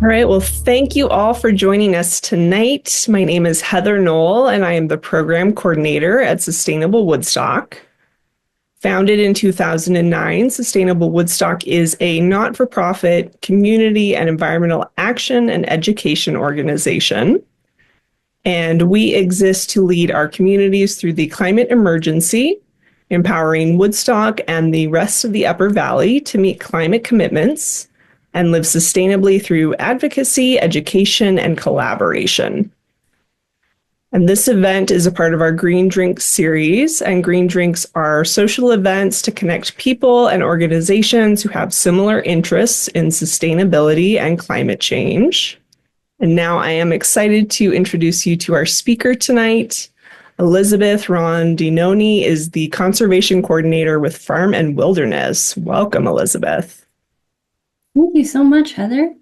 All right. Well, thank you all for joining us tonight. My name is Heather Knoll, and I am the program coordinator at Sustainable Woodstock. Founded in 2009, Sustainable Woodstock is a not-for-profit community and environmental action and education organization. And we exist to lead our communities through the climate emergency, empowering Woodstock and the rest of the Upper Valley to meet climate commitments and live sustainably through advocacy, education, and collaboration. And this event is a part of our Green Drinks series, and Green Drinks are social events to connect people and organizations who have similar interests in sustainability and climate change. And now I am excited to introduce you to our speaker tonight. Elisabeth Rondinone is the conservation coordinator with Farm and Wilderness. Welcome, Elisabeth. Thank you so much, Heather.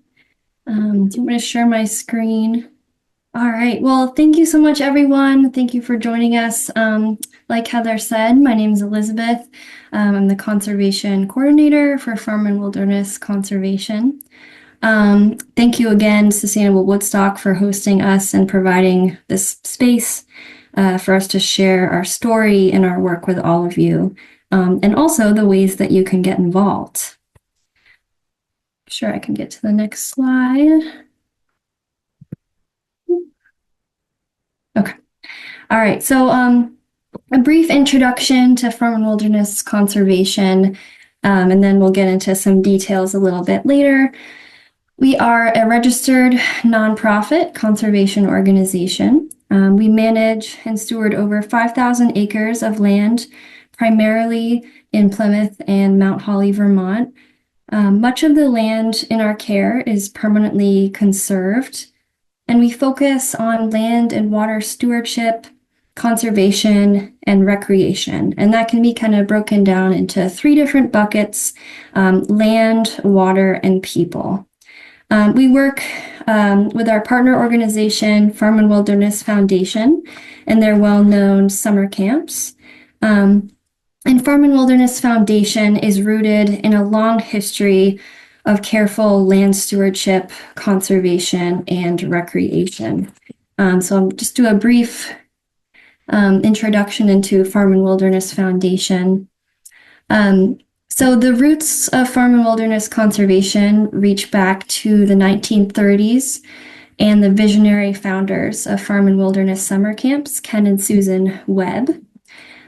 Do you want me to share my screen? All right. Well, thank you so much, everyone. Thank you for joining us. Like Heather said, my name is Elisabeth. I'm the conservation coordinator for Farm and Wilderness Conservation. Thank you again, Sustainable Woodstock, for hosting us and providing this space for us to share our story and our work with all of you, and also the ways that you can get involved. Sure, I can get to the next slide. Okay. All right. So a brief introduction to Farm and Wilderness Conservation, and then we'll get into some details a little bit later. We are a registered nonprofit conservation organization. We manage and steward over 5,000 acres of land, primarily in Plymouth and Mount Holly, Vermont. Much of the land in our care is permanently conserved, and we focus on land and water stewardship, conservation, and recreation. And that can be kind of broken down into three different buckets: land, water, and people. We work with our partner organization, Farm and Wilderness Foundation, and their well-known summer camps. And Farm and Wilderness Foundation is rooted in a long history of careful land stewardship, conservation, and recreation. So I'll just do a brief introduction into Farm and Wilderness Foundation. So the roots of Farm and Wilderness Conservation reach back to the 1930s and the visionary founders of Farm and Wilderness Summer Camps, Ken and Susan Webb.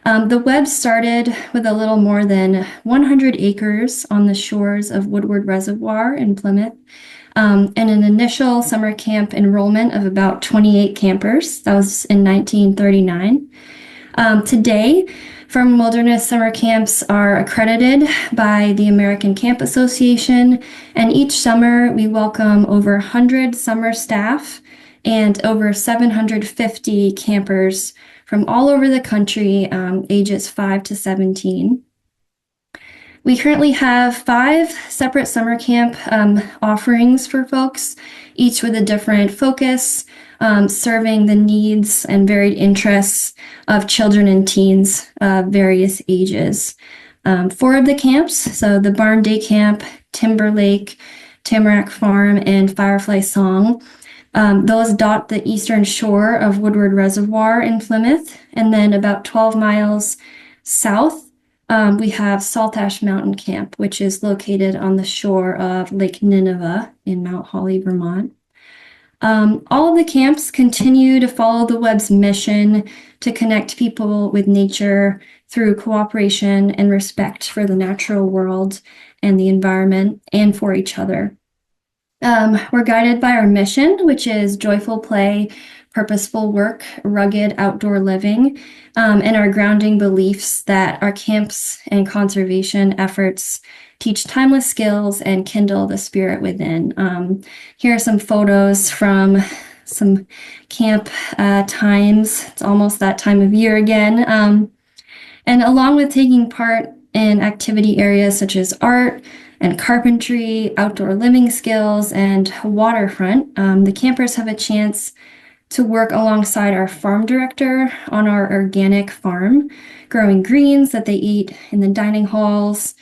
The Webb started with a little more than 100 acres on the shores of Woodward Reservoir in Plymouth, and an initial summer camp enrollment of about 28 campers. That was in 1939. Today, Farm and Wilderness summer camps are accredited by the American Camp Association, and each summer we welcome over 100 summer staff and over 750 campers from all over the country, ages 5 to 17. We currently have 5 separate summer camp offerings for folks, each with a different focus, serving the needs and varied interests of children and teens of various ages. 4 of the camps, so the Barn Day Camp, Timberlake, Tamarack Farm, and Firefly Song, those dot the eastern shore of Woodward Reservoir in Plymouth, and then about 12 miles south, we have Saltash Mountain Camp, which is located on the shore of Lake Nineveh in Mount Holly, Vermont. All of the camps continue to follow the Webb's mission to connect people with nature through cooperation and respect for the natural world and the environment and for each other. We're guided by our mission, which is joyful play, purposeful work, rugged outdoor living, and our grounding beliefs that our camps and conservation efforts teach timeless skills and kindle the spirit within. Here are some photos from some camp times. It's almost that time of year again. And along with taking part in activity areas such as art and carpentry, outdoor living skills, and waterfront, the campers have a chance to work alongside our farm director on our organic farm, growing greens that they eat in the dining halls,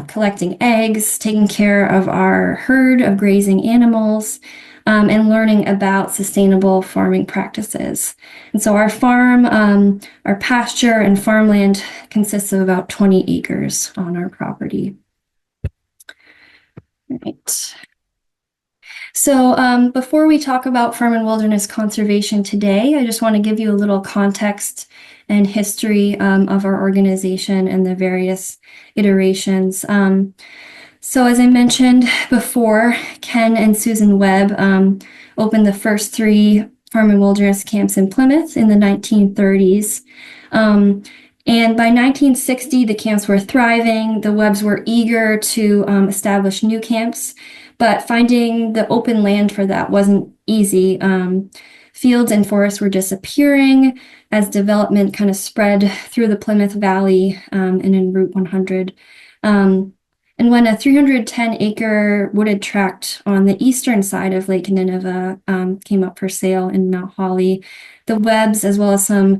collecting eggs, taking care of our herd of grazing animals, and learning about sustainable farming practices. And so our farm, our pasture and farmland consists of about 20 acres on our property. Right. So before we talk about farm and wilderness conservation today, I just want to give you a little context and history of our organization and the various iterations. So as I mentioned before, Ken and Susan Webb opened the first 3 farm and wilderness camps in Plymouth in the 1930s. And by 1960, the camps were thriving. The Webbs were eager to establish new camps, but finding the open land for that wasn't easy. Fields and forests were disappearing as development kind of spread through the Plymouth Valley and in Route 100. And when a 310-acre wooded tract on the eastern side of Lake Nineveh came up for sale in Mount Holly, the Webbs, as well as some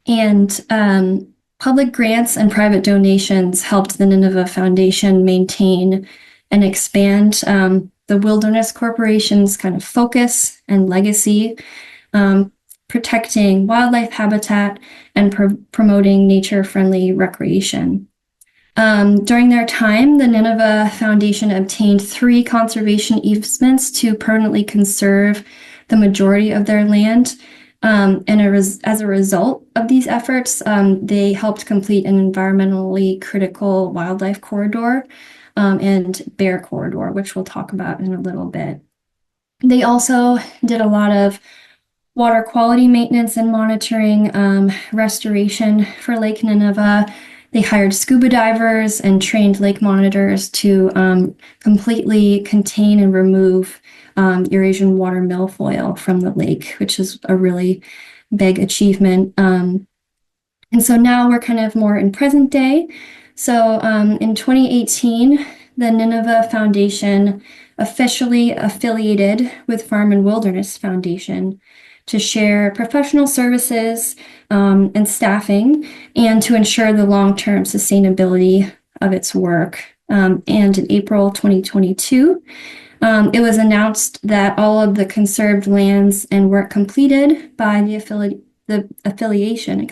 And public grants and private donations helped the Nineveh Foundation maintain and expand the Wilderness Corporation's kind of focus and legacy, protecting wildlife habitat and promoting nature-friendly recreation. During their time, the Nineveh Foundation obtained 3 conservation easements to permanently conserve the majority of their land. And as a result of these efforts, they helped complete an environmentally critical wildlife corridor and bear corridor, which we'll talk about in a little bit. They also did a lot of water quality maintenance and monitoring, restoration for Lake Nineveh. They hired scuba divers and trained lake monitors to completely contain and remove Eurasian water milfoil from the lake, which is a really big achievement. And so now we're kind of more in present day. So in 2018, the Nineveh Foundation officially affiliated with Farm and Wilderness Foundation to share professional services and staffing and to ensure the long-term sustainability of its work. And in April 2022, it was announced that all of the conserved lands and work completed by the affiliation,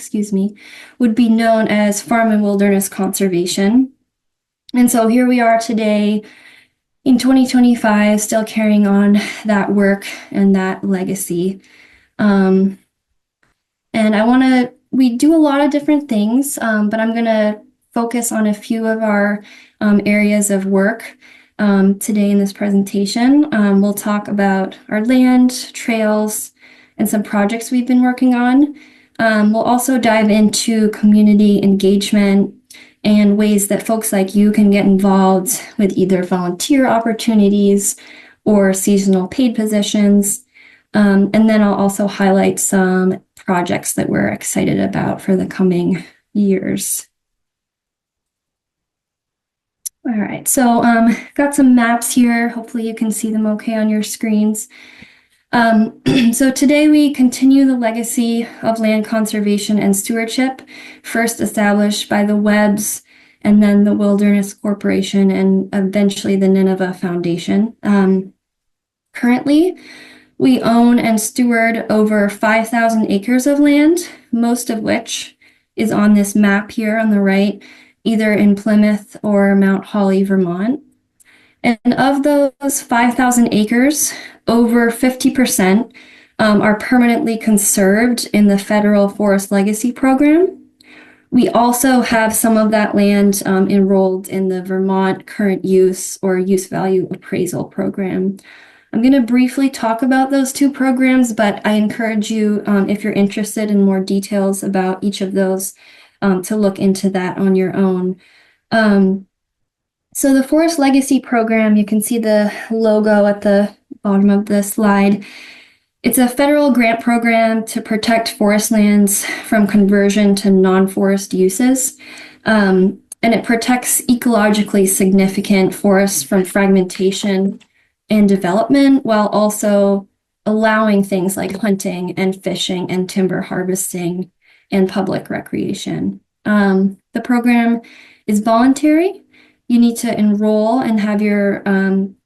would be known as Farm and Wilderness Conservation. And so here we are today in 2025, still carrying on that work and that legacy. And we do a lot of different things, but I'm going to focus on a few of our areas of work today in this presentation. We'll talk about our land, trails, and some projects we've been working on. We'll also dive into community engagement and ways that folks like you can get involved with either volunteer opportunities or seasonal paid positions. And then I'll also highlight some projects that we're excited about for the coming years. All right, so got some maps here. Hopefully you can see them okay on your screens. So today we continue the legacy of land conservation and stewardship, first established by the Webbs and then the Wilderness Corporation and eventually the Nineveh Foundation. Currently, we own and steward over 5,000 acres of land, most of which is on this map here on the right, either in Plymouth or Mount Holly, Vermont. And of those 5,000 acres, over 50% are permanently conserved in the federal Forest Legacy Program. We also have some of that land enrolled in the Vermont Current Use or Use Value Appraisal Program. I'm going to briefly talk about those two programs, but I encourage you, if you're interested in more details about each of those, to look into that on your own. So the Forest Legacy Program, you can see the logo at the bottom of the slide. It's a federal grant program to protect forest lands from conversion to non-forest uses. And it protects ecologically significant forests from fragmentation and development, while also allowing things like hunting and fishing and timber harvesting and public recreation. The program is voluntary. You need to enroll and have your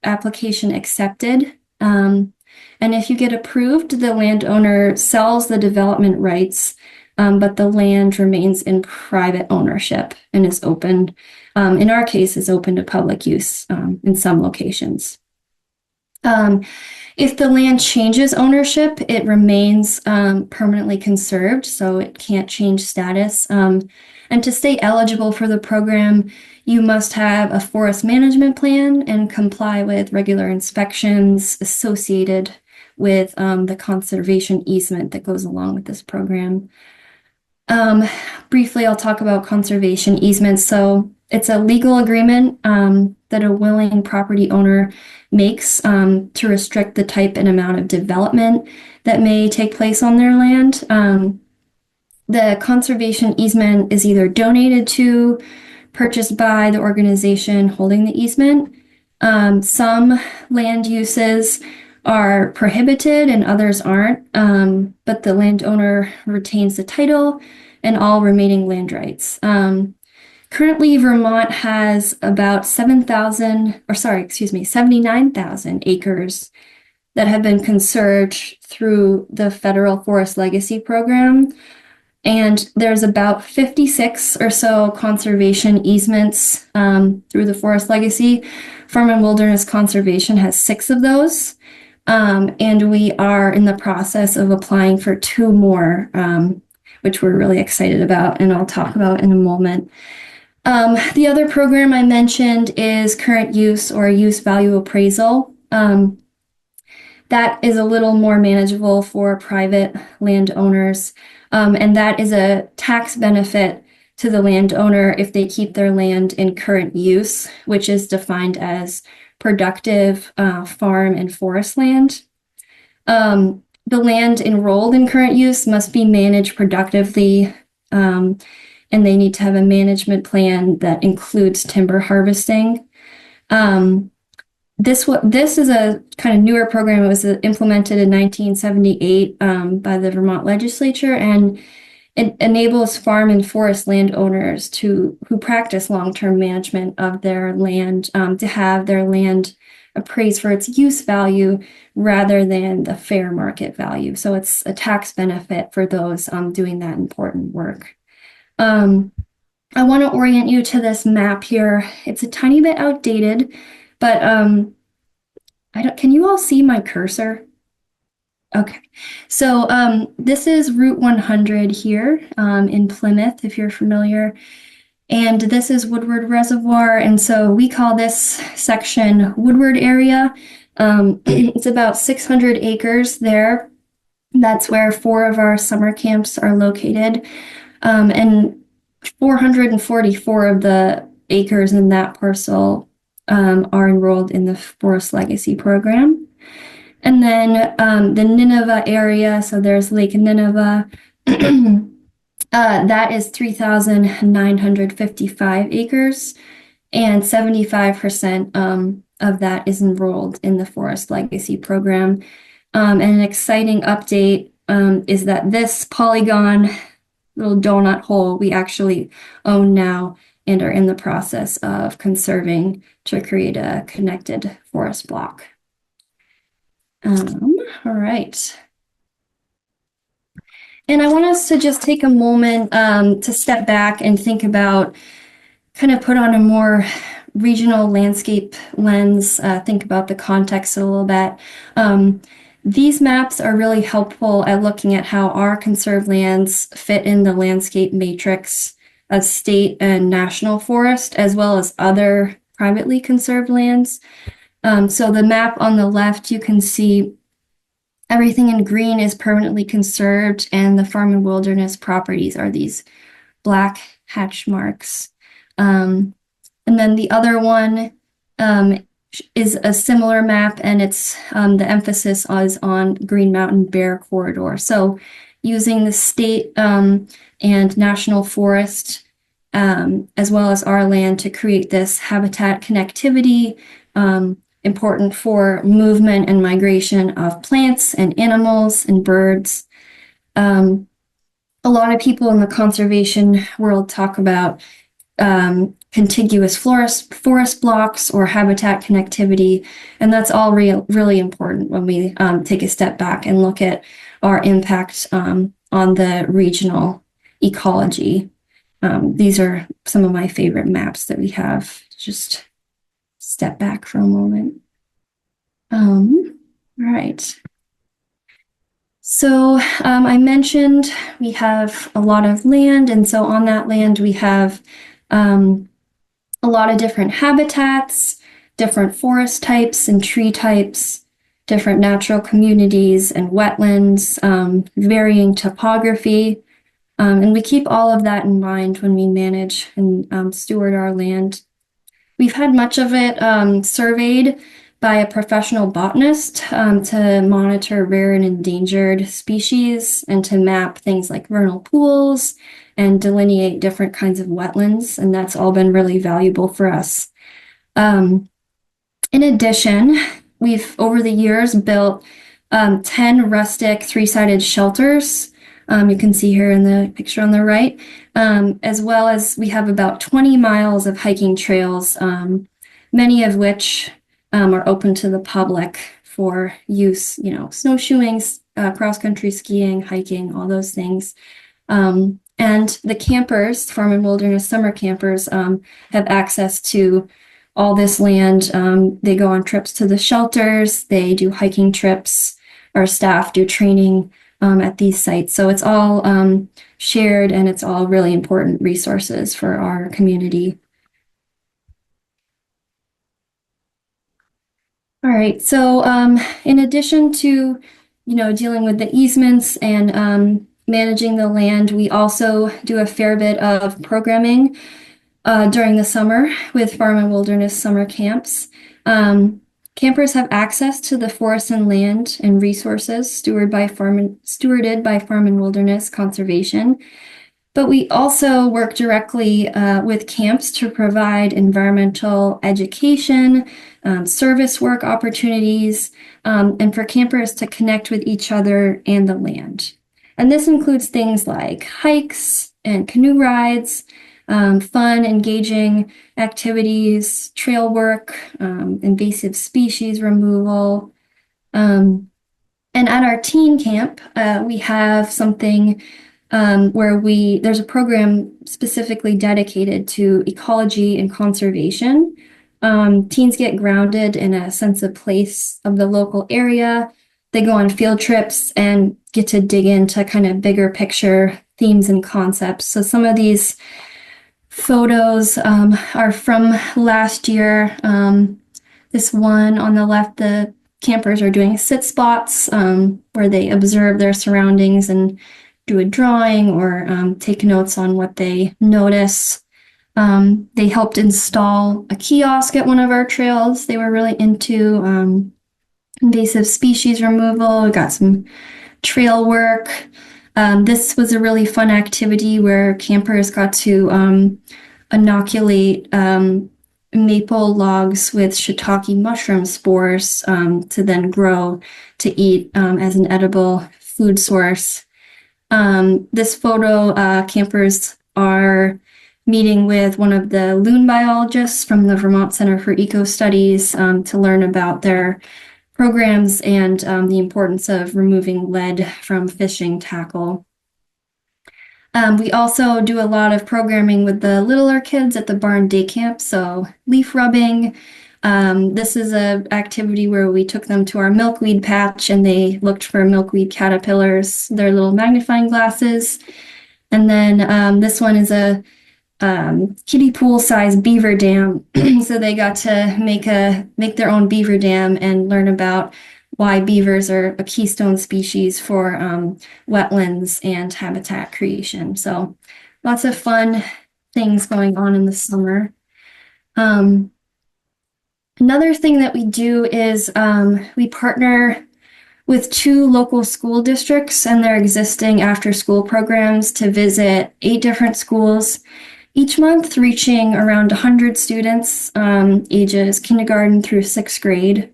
application accepted. And if you get approved, the landowner sells the development rights, but the land remains in private ownership and is open, in our case, is open to public use in some locations. If the land changes ownership, it remains permanently conserved, so it can't change status. And to stay eligible for the program, you must have a forest management plan and comply with regular inspections associated with the conservation easement that goes along with this program. Briefly, I'll talk about conservation easements. So it's a legal agreement that a willing property owner makes to restrict the type and amount of development that may take place on their land. The conservation easement is either donated to, purchased by the organization holding the easement. Some land uses are prohibited and others aren't, but the landowner retains the title and all remaining land rights. Currently, Vermont has about 79,000 acres that have been conserved through the Federal Forest Legacy Program. And there's about 56 or so conservation easements through the Forest Legacy. Farm and Wilderness Conservation has 6 of those. And we are in the process of applying for 2 more, which we're really excited about, and I'll talk about in a moment. The other program I mentioned is current use or use value appraisal. That is a little more manageable for private landowners, and that is a tax benefit to the landowner if they keep their land in current use, which is defined as productive farm and forest land. The land enrolled in current use must be managed productively, and they need to have a management plan that includes timber harvesting. This is a kind of newer program. It was implemented in 1978 by the Vermont legislature, and it enables farm and forest landowners who practice long-term management of their land to have their land appraised for its use value rather than the fair market value. So it's a tax benefit for those doing that important work. I want to orient you to this map here. It's a tiny bit outdated, but can you all see my cursor? Okay, so this is Route 100 here in Plymouth, if you're familiar. And this is Woodward Reservoir, and so we call this section Woodward area. It's about 600 acres there. That's where 4 of our summer camps are located. And 444 of the acres in that parcel are enrolled in the Forest Legacy Program. And then the Nineveh area, so there's Lake Nineveh, that is 3,955 acres, and 75% of that is enrolled in the Forest Legacy Program. And an exciting update is that this polygon, little donut hole, we actually own now and are in the process of conserving to create a connected forest block. All right. And I want us to just take a moment to step back and think about, kind of put on a more regional landscape lens, think about the context a little bit. These maps are really helpful at looking at how our conserved lands fit in the landscape matrix of state and national forest, as well as other privately conserved lands. So the map on the left, you can see everything in green is permanently conserved, and the farm and wilderness properties are these black hatch marks. And then the other one is a similar map, and it's the emphasis is on Green Mountain Bear Corridor. So using the state and national forest as well as our land to create this habitat connectivity, important for movement and migration of plants and animals and birds. A lot of people in the conservation world talk about contiguous forest blocks or habitat connectivity, and that's all really important when we take a step back and look at our impact on the regional ecology. These are some of my favorite maps that we have. Just step back for a moment. All right. So I mentioned we have a lot of land, and so on that land we have a lot of different habitats, different forest types and tree types, different natural communities and wetlands, varying topography. And we keep all of that in mind when we manage and steward our land. We've had much of it surveyed by a professional botanist to monitor rare and endangered species and to map things like vernal pools and delineate different kinds of wetlands, and that's all been really valuable for us. In addition, we've over the years built 10 rustic three-sided shelters. You can see here in the picture on the right, as well as we have about 20 miles of hiking trails, many of which are open to the public for use, snowshoeing, cross-country skiing, hiking, all those things. And the campers, farm and wilderness summer campers, have access to all this land. They go on trips to the shelters, they do hiking trips, our staff do training at these sites. So it's all shared, and it's all really important resources for our community. All right, so in addition to, dealing with the easements and managing the land, we also do a fair bit of programming during the summer with farm and wilderness summer camps. Campers have access to the forest and land and resources stewarded by farm and wilderness conservation. But we also work directly with camps to provide environmental education, service work opportunities, and for campers to connect with each other and the land. And this includes things like hikes and canoe rides, fun, engaging activities, trail work, invasive species removal. And at our teen camp, we have something where there's a program specifically dedicated to ecology and conservation. Teens get grounded in a sense of place of the local area. They go on field trips and get to dig into kind of bigger picture themes and concepts. So some of these photos are from last year. This one on the left, the campers are doing sit spots where they observe their surroundings and do a drawing or take notes on what they notice. They helped install a kiosk at one of our trails. They were really into invasive species removal. We got some trail work. This was a really fun activity where campers got to inoculate maple logs with shiitake mushroom spores to then grow to eat as an edible food source. This photo, campers are meeting with one of the loon biologists from the Vermont Center for Eco Studies to learn about their programs and the importance of removing lead from fishing tackle. We also do a lot of programming with the littler kids at the barn day camp, so leaf rubbing. This is an activity where we took them to our milkweed patch and they looked for milkweed caterpillars, their little magnifying glasses. And then this one is a kiddie pool sized beaver dam. So they got to make their own beaver dam and learn about why beavers are a keystone species for wetlands and habitat creation. So lots of fun things going on in the summer. Another thing that we do is we partner with 2 local school districts and their existing after-school programs to visit 8 different schools each month, reaching around 100 students, ages kindergarten through 6th grade.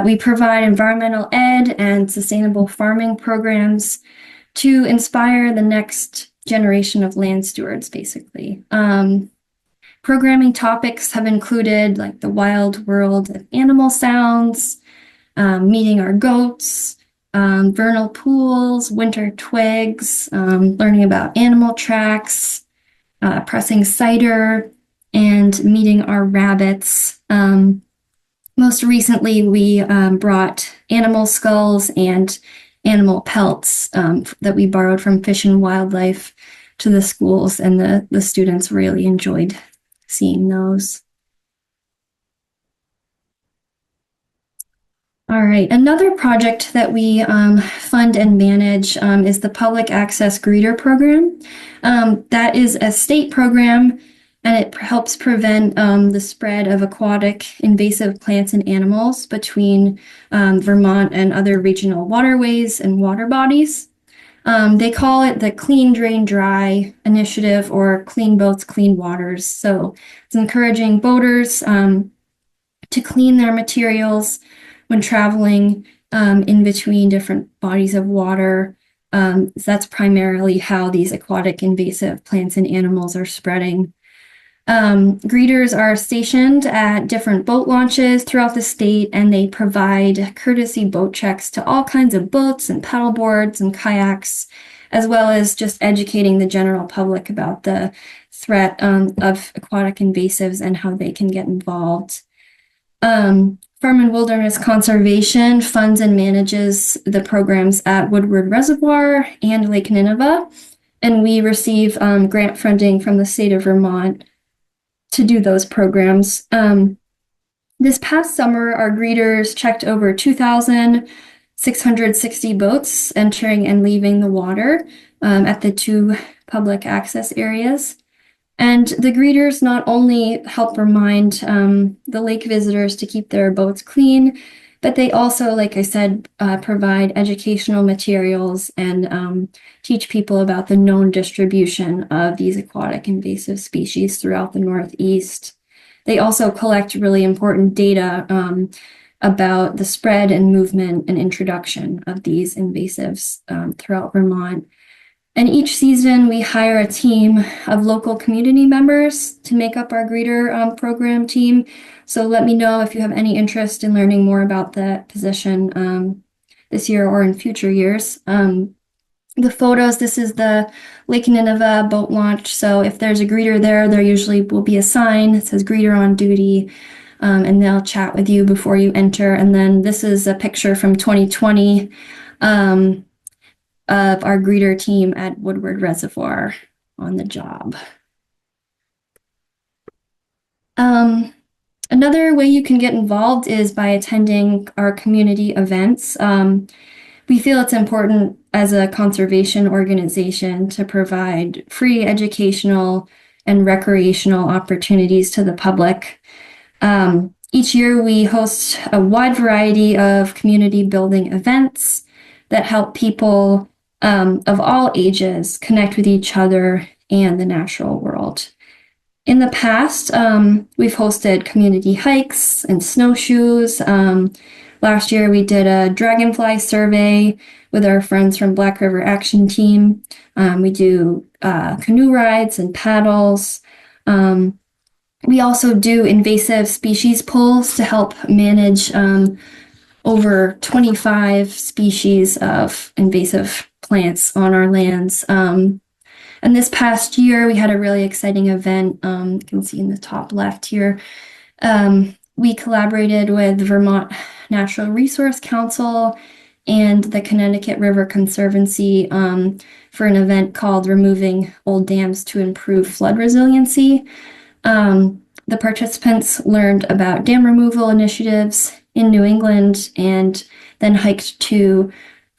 We provide environmental ed and sustainable farming programs to inspire the next generation of land stewards, basically. Programming topics have included like the wild world of animal sounds, meeting our goats, vernal pools, winter twigs, learning about animal tracks, pressing cider, and meeting our rabbits. Most recently, we brought animal skulls and animal pelts that we borrowed from Fish and Wildlife to the schools, and the students really enjoyed seeing those. All right, another project that we fund and manage is the Public Access Greeter Program. That is a state program, and it helps prevent the spread of aquatic invasive plants and animals between Vermont and other regional waterways and water bodies. They call it the Clean Drain Dry Initiative, or Clean Boats, Clean Waters. So it's encouraging boaters to clean their materials when traveling in between different bodies of water. That's primarily how these aquatic invasive plants and animals are spreading. Greeters are stationed at different boat launches throughout the state, and they provide courtesy boat checks to all kinds of boats and paddleboards and kayaks, as well as just educating the general public about the threat of aquatic invasives and how they can get involved. Farm and Wilderness Conservation funds and manages the programs at Woodward Reservoir and Lake Nineveh, and we receive grant funding from the state of Vermont to do those programs. This past summer, our greeters checked over 2,660 boats entering and leaving the water at the 2 public access areas. And the greeters not only help remind the lake visitors to keep their boats clean, but they also, like I said, provide educational materials and teach people about the known distribution of these aquatic invasive species throughout the Northeast. They also collect really important data about the spread and movement and introduction of these invasives throughout Vermont. And each season, we hire a team of local community members to make up our greeter program team. So let me know if you have any interest in learning more about that position this year or in future years. The photos, this is the Lake Nineveh boat launch. So if there's a greeter there, there usually will be a sign that says greeter on duty, and they'll chat with you before you enter. And then this is a picture from 2020. Of our greeter team at Woodward Reservoir on the job. Another way you can get involved is by attending our community events. We feel it's important as a conservation organization to provide free educational and recreational opportunities to the public. Each year we host a wide variety of community building events that help people of all ages connect with each other and the natural world. In the past, we've hosted community hikes and snowshoes. Last year, we did a dragonfly survey with our friends from Black River Action Team. We do canoe rides and paddles. We also do invasive species pulls to help manage over 25 species of invasive plants on our lands. And this past year, we had a really exciting event. You can see in the top left here. We collaborated with Vermont Natural Resource Council and the Connecticut River Conservancy for an event called Removing Old Dams to Improve Flood Resiliency. The participants learned about dam removal initiatives in New England and then hiked to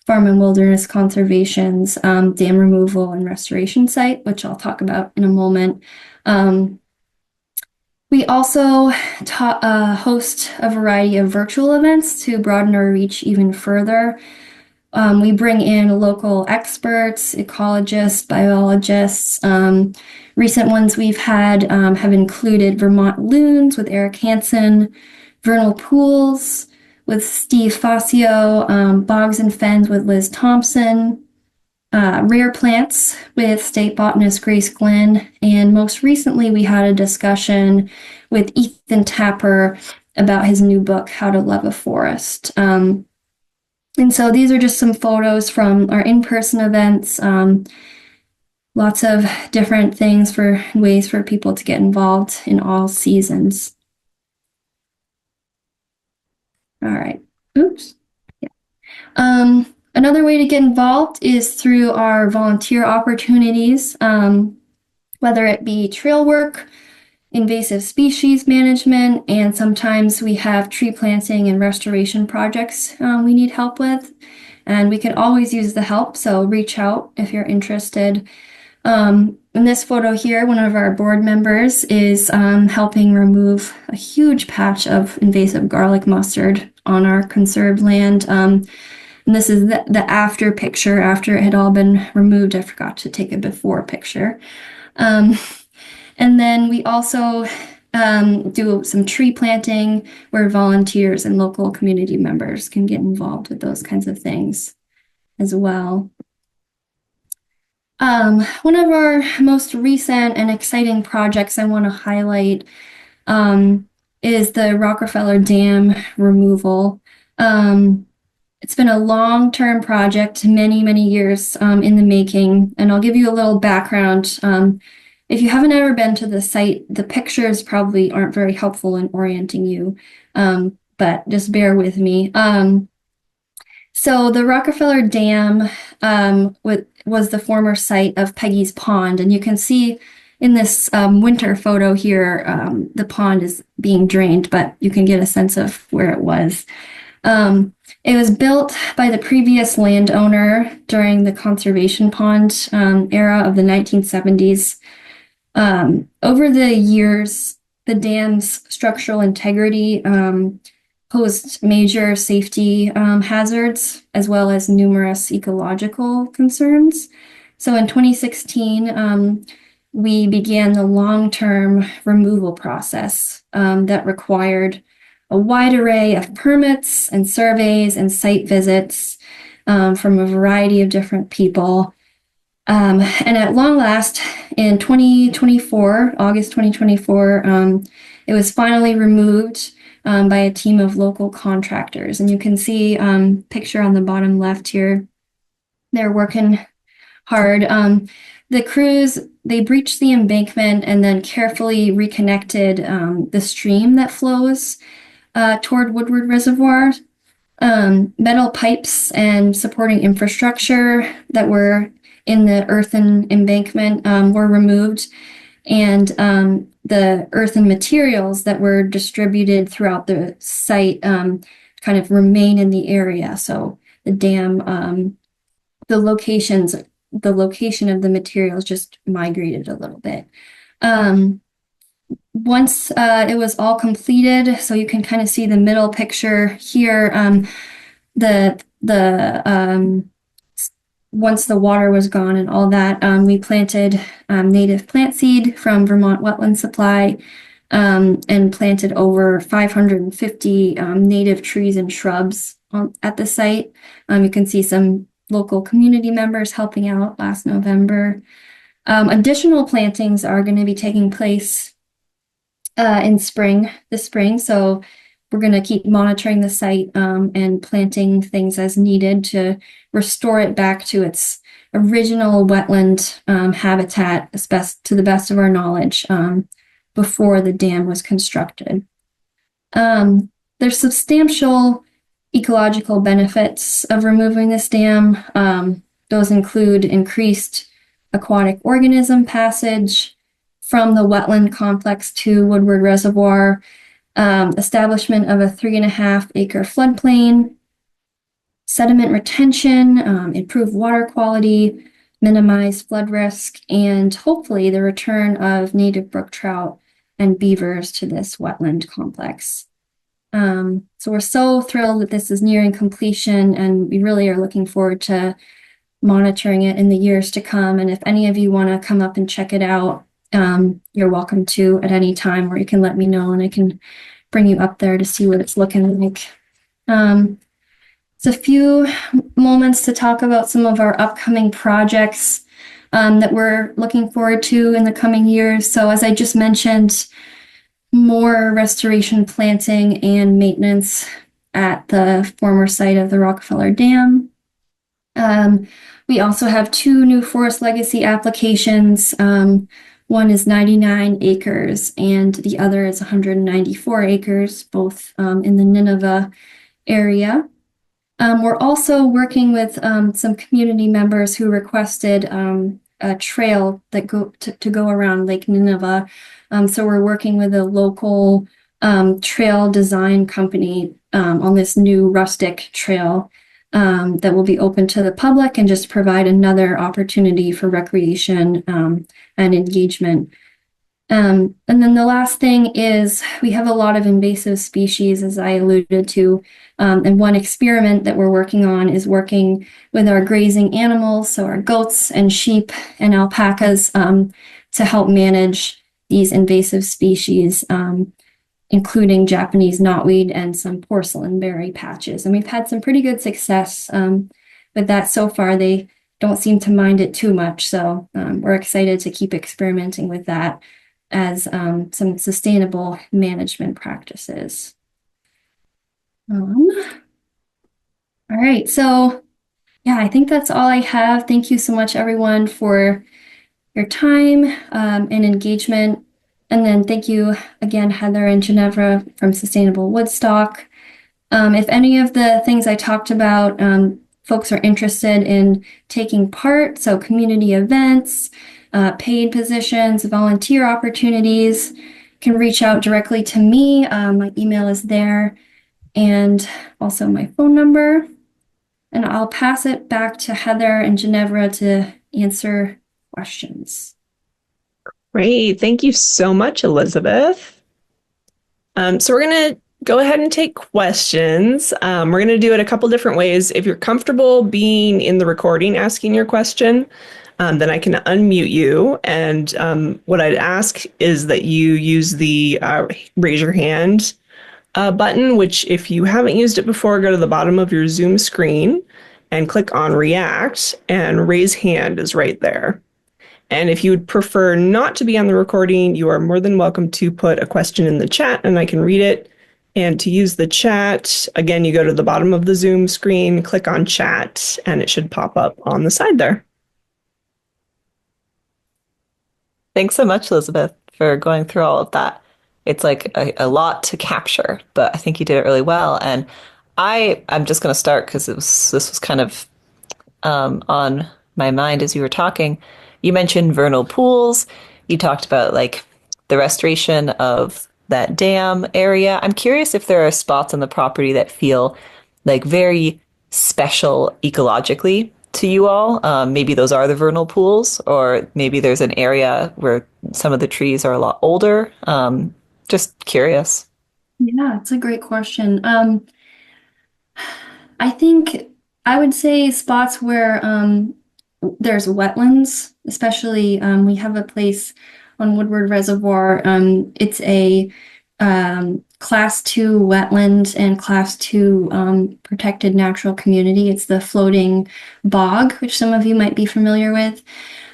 Farm and Wilderness Conservation's dam removal and restoration site, which I'll talk about in a moment. We also host a variety of virtual events to broaden our reach even further. We bring in local experts, ecologists, biologists. Recent ones we've had have included Vermont loons with Eric Hansen, vernal pools with Steve Fascio, bogs and fens with Liz Thompson, rare plants with state botanist Grace Glenn, and most recently we had a discussion with Ethan Tapper about his new book, How to Love a Forest. And so these are just some photos from our in-person events. Lots of different things for ways for people to get involved in all seasons. All right. Oops. Yeah. Another way to get involved is through our volunteer opportunities, whether it be trail work, invasive species management, and sometimes we have tree planting and restoration projects we need help with. And we can always use the help, so reach out if you're interested. In this photo here, one of our board members is helping remove a huge patch of invasive garlic mustard on our conserved land. And this is the after picture, after it had all been removed. I forgot to take a before picture. And then we also do some tree planting where volunteers and local community members can get involved with those kinds of things as well. One of our most recent and exciting projects I want to highlight is the Rockefeller Dam removal. It's been a long-term project, many, many years in the making, and I'll give you a little background. If you haven't ever been to the site, the pictures probably aren't very helpful in orienting you, but just bear with me. So the Rockefeller Dam was the former site of Peggy's Pond, and you can see in this winter photo here, the pond is being drained, but you can get a sense of where it was. It was built by the previous landowner during the conservation pond era of the 1970s. Over the years, the dam's structural integrity posed major safety hazards as well as numerous ecological concerns. So in 2016, we began the long-term removal process that required a wide array of permits and surveys and site visits from a variety of different people. And at long last, in 2024, August 2024, it was finally removed by a team of local contractors. And you can see picture on the bottom left here. They're working hard. The crews, they breached the embankment and then carefully reconnected the stream that flows toward Woodward Reservoir. Metal pipes and supporting infrastructure that were in the earthen embankment were removed, and the earthen materials that were distributed throughout the site kind of remain in the area. So the dam, the location of the materials just migrated a little bit. Once it was all completed, so you can kind of see the middle picture here, once the water was gone and all that, we planted native plant seed from Vermont Wetland Supply and planted over 550 native trees and shrubs at the site. You can see some local community members helping out last November. Additional plantings are going to be taking place in this spring. So we're going to keep monitoring the site and planting things as needed to restore it back to its original wetland habitat, to the best of our knowledge, before the dam was constructed. There's substantial ecological benefits of removing this dam. Those include increased aquatic organism passage from the wetland complex to Woodward Reservoir, establishment of a 3.5-acre floodplain, sediment retention, improved water quality, minimize flood risk, and hopefully the return of native brook trout and beavers to this wetland complex. So we're so thrilled that this is nearing completion, and we really are looking forward to monitoring it in the years to come. And if any of you want to come up and check it out, you're welcome to at any time, or you can let me know and I can bring you up there to see what it's looking like. It's a few moments to talk about some of our upcoming projects that we're looking forward to in the coming years. So as I just mentioned, more restoration, planting, and maintenance at the former site of the Rockefeller Dam. We also have 2 new forest legacy applications. One is 99 acres and the other is 194 acres, both in the Nineveh area. We're also working with some community members who requested a trail that to go around Lake Nineveh. So we're working with a local trail design company on this new rustic trail that will be open to the public and just provide another opportunity for recreation and engagement. And then the last thing is we have a lot of invasive species, as I alluded to. And one experiment that we're working on is working with our grazing animals, so our goats and sheep and alpacas, to help manage these invasive species, including Japanese knotweed and some porcelain berry patches. And we've had some pretty good success with that so far. They don't seem to mind it too much. So we're excited to keep experimenting with that as some sustainable management practices. All right, so yeah, I think that's all I have. Thank you so much, everyone, for your time and engagement. And then thank you again, Heather and Ginevra from Sustainable Woodstock. If any of the things I talked about, folks are interested in taking part, so community events, paid positions, volunteer opportunities, can reach out directly to me. My email is there, and also my phone number. And I'll pass it back to Heather and Ginevra to answer questions. Great. Thank you so much, Elisabeth. So we're going to go ahead and take questions. We're going to do it a couple different ways. If you're comfortable being in the recording asking your question, then I can unmute you. And what I'd ask is that you use the raise your hand button, which if you haven't used it before, go to the bottom of your Zoom screen and click on React, and raise hand is right there. And if you would prefer not to be on the recording, you are more than welcome to put a question in the chat and I can read it. And to use the chat, again, you go to the bottom of the Zoom screen, click on chat, and it should pop up on the side there. Thanks so much, Elisabeth, for going through all of that. It's like a lot to capture, but I think you did it really well. And I'm just going to start because this was kind of on my mind as you were talking. You mentioned vernal pools. You talked about like the restoration of that dam area. I'm curious if there are spots on the property that feel like very special ecologically to you all. Maybe those are the vernal pools, or maybe there's an area where some of the trees are a lot older. Just curious. Yeah, it's a great question. I think I would say spots where there's wetlands, especially we have a place on Woodward Reservoir. It's a Class 2 wetland and Class 2 protected natural community. It's the floating bog, which some of you might be familiar with.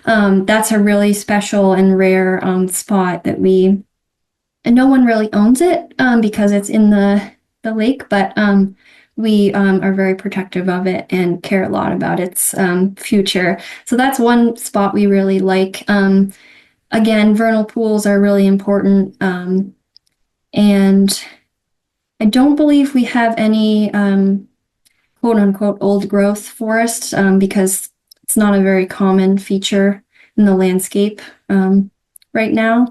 That's a really special and rare spot that and no one really owns it because it's in the lake, but we are very protective of it and care a lot about its future. So that's one spot we really like. Again, vernal pools are really important. And I don't believe we have any quote unquote old growth forest because it's not a very common feature in the landscape right now.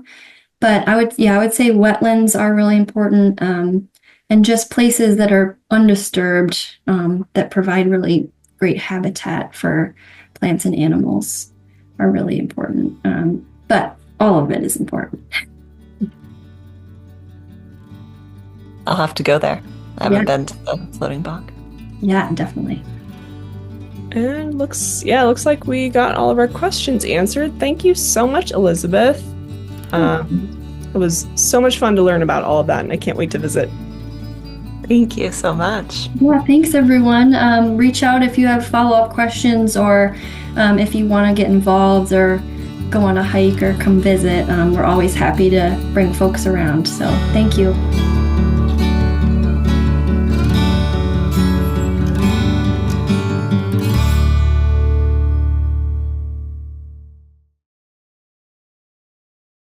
But I would say wetlands are really important, and just places that are undisturbed that provide really great habitat for plants and animals are really important. But all of it is important. I'll have to go there. I haven't been to the floating bog. Yeah, definitely. And looks like we got all of our questions answered. Thank you so much, Elisabeth. It was so much fun to learn about all of that, and I can't wait to visit. Thank you so much. Yeah, thanks everyone. Reach out if you have follow-up questions, or if you want to get involved or go on a hike or come visit. We're always happy to bring folks around. So thank you.